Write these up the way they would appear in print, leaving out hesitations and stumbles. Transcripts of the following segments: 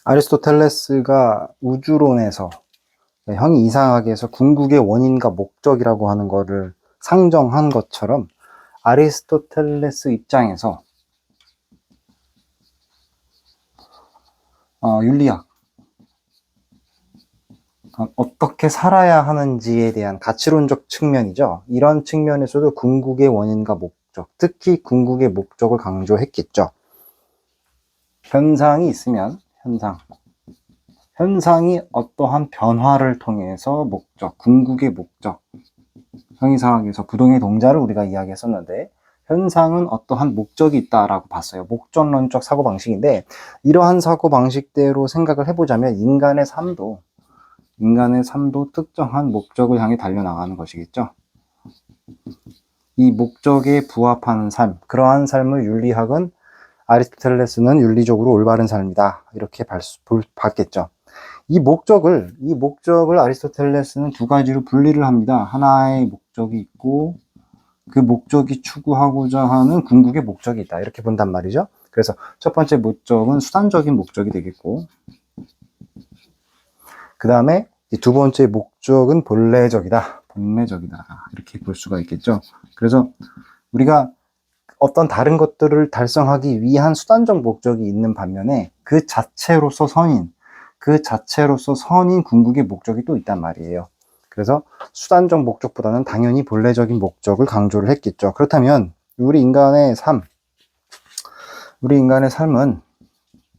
아리스토텔레스가 우주론에서 형이 이상하게 해서 궁극의 원인과 목적이라고 하는 거를 상정한 것처럼 아리스토텔레스 입장에서 윤리학, 어떻게 살아야 하는지에 대한 가치론적 측면이죠. 이런 측면에서도 궁극의 원인과 목적, 특히 궁극의 목적을 강조했겠죠. 현상이 있으면 현상이 어떠한 변화를 통해서 목적, 궁극의 목적, 형이상학에서 부동의 동자를 우리가 이야기했었는데 현상은 어떠한 목적이 있다라고 봤어요. 목적론적 사고방식인데 이러한 사고방식대로 생각을 해보자면 인간의 삶도 특정한 목적을 향해 달려나가는 것이겠죠. 이 목적에 부합하는 삶, 그러한 삶을 윤리학은 아리스토텔레스는 윤리적으로 올바른 삶이다 이렇게 봤겠죠. 이 목적을 아리스토텔레스는 두 가지로 분리를 합니다. 하나의 목적이 있고 그 목적이 추구하고자 하는 궁극의 목적이 있다 이렇게 본단 말이죠. 그래서 첫 번째 목적은 수단적인 목적이 되겠고 그 다음에 두 번째 목적은 본래적이다 이렇게 볼 수가 있겠죠. 그래서 우리가 어떤 다른 것들을 달성하기 위한 수단적 목적이 있는 반면에 그 자체로서 선인 궁극의 목적이 또 있단 말이에요. 그래서 수단적 목적보다는 당연히 본래적인 목적을 강조를 했겠죠. 그렇다면 우리 인간의 삶은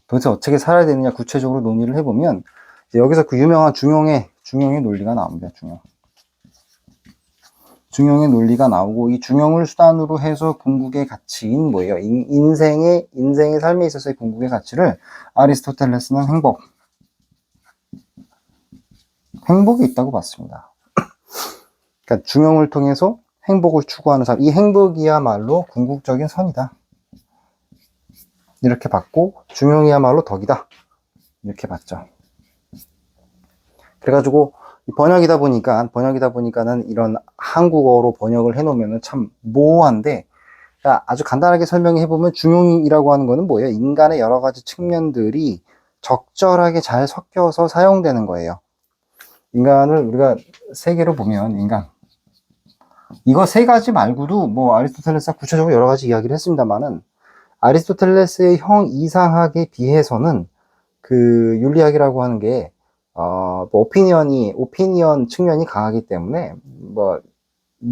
도대체 어떻게 살아야 되느냐 구체적으로 논의를 해보면 여기서 그 유명한 중용의 논리가 나옵니다. 중용의 논리가 나오고 이 중용을 수단으로 해서 궁극의 가치인 뭐예요? 인생의 삶에 있어서의 궁극의 가치를 아리스토텔레스는 행복이 있다고 봤습니다. 그러니까 중용을 통해서 행복을 추구하는 삶, 이 행복이야말로 궁극적인 선이다. 이렇게 봤고 중용이야말로 덕이다. 이렇게 봤죠. 그래가지고 번역이다 보니까는 이런 한국어로 번역을 해놓으면 참 모호한데 아주 간단하게 설명해 해보면 중용이라고 하는 거는 뭐예요? 인간의 여러 가지 측면들이 적절하게 잘 섞여서 사용되는 거예요. 인간을 우리가 세 개로 보면 이거 세 가지 말고도 뭐 아리스토텔레스가 구체적으로 여러 가지 이야기를 했습니다만은 아리스토텔레스의 형 이상학에 비해서는 그 윤리학이라고 하는 게 오피니언 측면이 강하기 때문에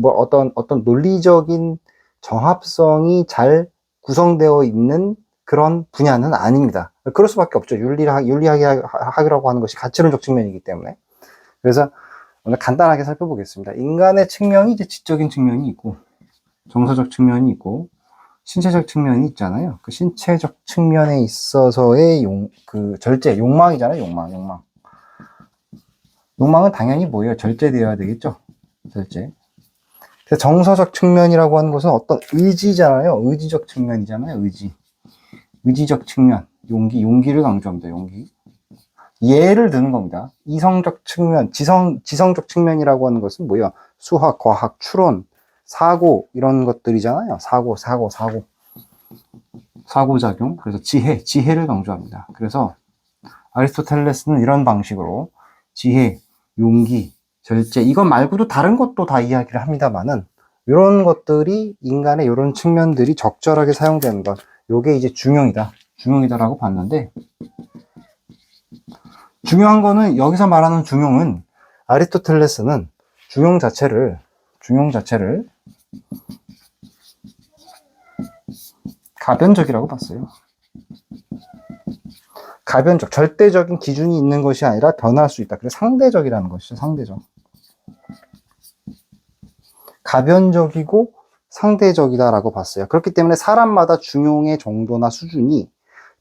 어떤 논리적인 정합성이 잘 구성되어 있는 그런 분야는 아닙니다. 그럴 수밖에 없죠. 윤리학이라고 하는 것이 가치론적 측면이기 때문에. 그래서 오늘 간단하게 살펴보겠습니다. 인간의 측면이 이제 지적인 측면이 있고, 정서적 측면이 있고, 신체적 측면이 있잖아요. 그 신체적 측면에 있어서의 절제, 욕망이잖아요. 욕망은 당연히 뭐예요? 절제되어야 되겠죠. 절제. 그래서 정서적 측면이라고 하는 것은 어떤 의지잖아요. 의지적 측면이잖아요. 의지적 측면. 용기를 강조합니다. 용기. 예를 드는 겁니다. 이성적 측면, 지성적 측면이라고 하는 것은 뭐예요? 수학, 과학, 추론, 사고, 이런 것들이잖아요. 사고작용. 그래서 지혜를 강조합니다. 그래서 아리스토텔레스는 이런 방식으로 지혜, 용기, 절제, 이것 말고도 다른 것도 다 이야기를 합니다만은 이런 것들이 인간의 이런 측면들이 적절하게 사용되는 것, 요게 이제 중용이다라고 봤는데 중요한 거는 여기서 말하는 중용은 아리스토텔레스는 중용 자체를 가변적이라고 봤어요. 가변적, 절대적인 기준이 있는 것이 아니라 변할 수 있다. 그래서 상대적이라는 것이죠. 가변적이고 상대적이다라고 봤어요. 그렇기 때문에 사람마다 중용의 정도나 수준이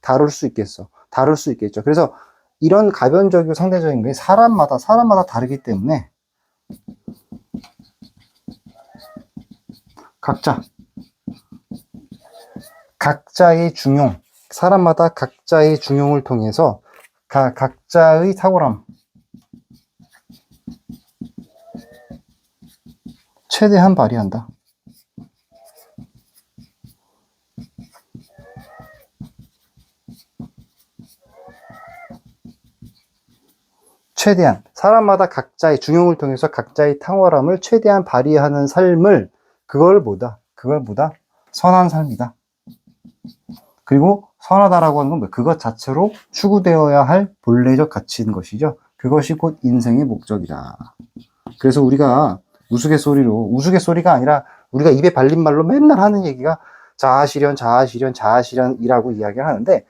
다를 수 있겠죠. 그래서 이런 가변적이고 상대적인 게 사람마다 다르기 때문에 각자의 중용, 사람마다 각자의 중용을 통해서 각자의 탁월함 최대한 발휘한다. 최대한 사람마다 각자의 중용을 통해서 각자의 탁월함을 최대한 발휘하는 삶을 그걸보다 선한 삶이다. 그리고 선하다라고 하는 건 뭐 그것 자체로 추구되어야 할 본래적 가치인 것이죠. 그것이 곧 인생의 목적이다. 그래서 우리가 우스갯소리가 아니라 우리가 입에 발린 말로 맨날 하는 얘기가 자아실현이라고 이야기를 하는데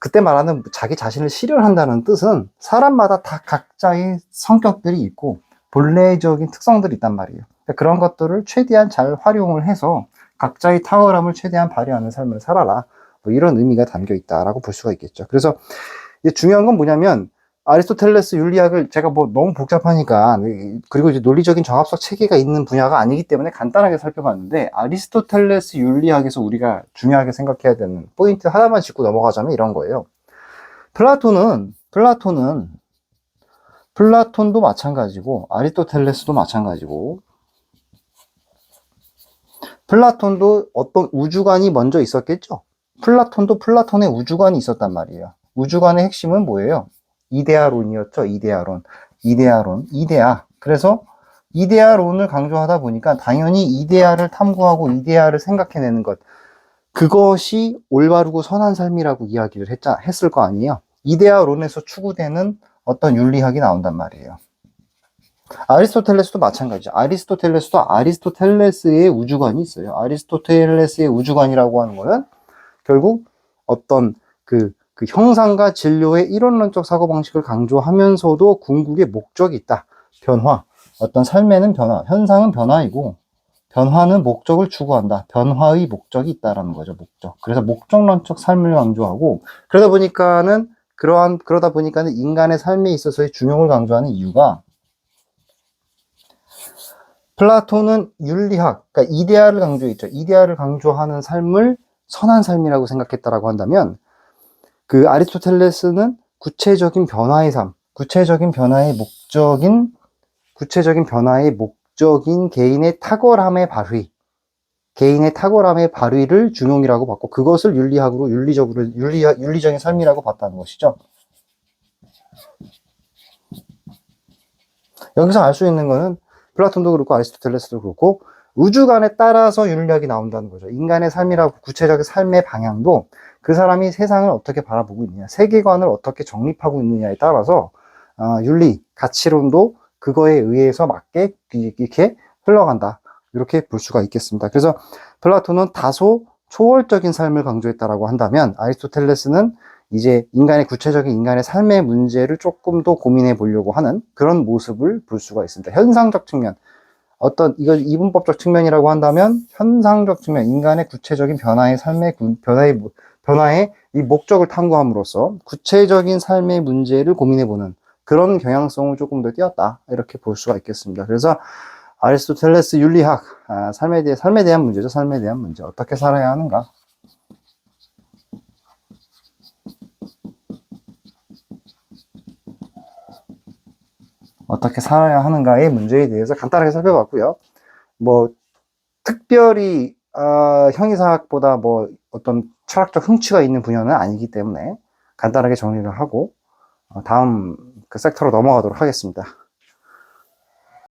그때 말하는 자기 자신을 실현한다는 뜻은 사람마다 다 각자의 성격들이 있고 본래적인 특성들이 있단 말이에요. 그런 것들을 최대한 잘 활용을 해서 각자의 탁월함을 최대한 발휘하는 삶을 살아라. 뭐 이런 의미가 담겨 있다라고 볼 수가 있겠죠. 그래서 중요한 건 뭐냐면 아리스토텔레스 윤리학을 제가 뭐 너무 복잡하니까 그리고 이제 논리적인 정합석 체계가 있는 분야가 아니기 때문에 간단하게 살펴봤는데 아리스토텔레스 윤리학에서 우리가 중요하게 생각해야 되는 포인트 하나만 짚고 넘어가자면 이런 거예요. 플라톤도 마찬가지고 아리스토텔레스도 마찬가지고 플라톤도 어떤 우주관이 먼저 있었겠죠. 플라톤도 플라톤의 우주관이 있었단 말이에요. 우주관의 핵심은 뭐예요? 이데아론이었죠. 이데아. 그래서 이데아론을 강조하다 보니까 당연히 이데아를 탐구하고 이데아를 생각해내는 것, 그것이 올바르고 선한 삶이라고 이야기를 했을 거 아니에요. 이데아론에서 추구되는 어떤 윤리학이 나온단 말이에요. 아리스토텔레스도 마찬가지죠. 아리스토텔레스도 아리스토텔레스의 우주관이 있어요. 아리스토텔레스의 우주관이라고 하는 거는 결국 어떤 그 형상과 진료의 이론론적 사고방식을 강조하면서도 궁극의 목적이 있다. 변화. 어떤 삶에는 변화. 현상은 변화이고 변화는 목적을 추구한다. 변화의 목적이 있다라는 거죠. 목적. 그래서 목적론적 삶을 강조하고 그러다 보니까는 인간의 삶에 있어서의 중용을 강조하는 이유가 플라톤은 윤리학, 그러니까 이데아를 강조했죠. 이데아를 강조하는 삶을 선한 삶이라고 생각했다라고 한다면 아리스토텔레스는 구체적인 변화의 삶, 구체적인 변화의 목적인 개인의 탁월함의 발휘를 중용이라고 봤고, 그것을 윤리적인 삶이라고 봤다는 것이죠. 여기서 알 수 있는 거는 플라톤도 그렇고 아리스토텔레스도 그렇고 우주관에 따라서 윤리학이 나온다는 거죠. 인간의 삶이라고 구체적인 삶의 방향도 그 사람이 세상을 어떻게 바라보고 있느냐, 세계관을 어떻게 정립하고 있느냐에 따라서 윤리, 가치론도 그거에 의해서 맞게 이렇게 흘러간다. 이렇게 볼 수가 있겠습니다. 그래서 플라톤은 다소 초월적인 삶을 강조했다라고 한다면 아리스토텔레스는 이제 구체적인 인간의 삶의 문제를 조금 더 고민해 보려고 하는 그런 모습을 볼 수가 있습니다. 현상적 측면, 이걸 이분법적 측면이라고 한다면 현상적 측면, 인간의 구체적인 변화의 이 목적을 탐구함으로써 구체적인 삶의 문제를 고민해보는 그런 경향성을 조금 더 띄었다. 이렇게 볼 수가 있겠습니다. 그래서 아리스토텔레스 윤리학, 삶에 대한 문제죠. 삶에 대한 문제. 어떻게 살아야 하는가? 어떻게 살아야 하는가의 문제에 대해서 간단하게 살펴봤고요. 뭐 특별히 형이상학보다 뭐 어떤 철학적 흥취가 있는 분야는 아니기 때문에 간단하게 정리를 하고 다음 섹터로 넘어가도록 하겠습니다.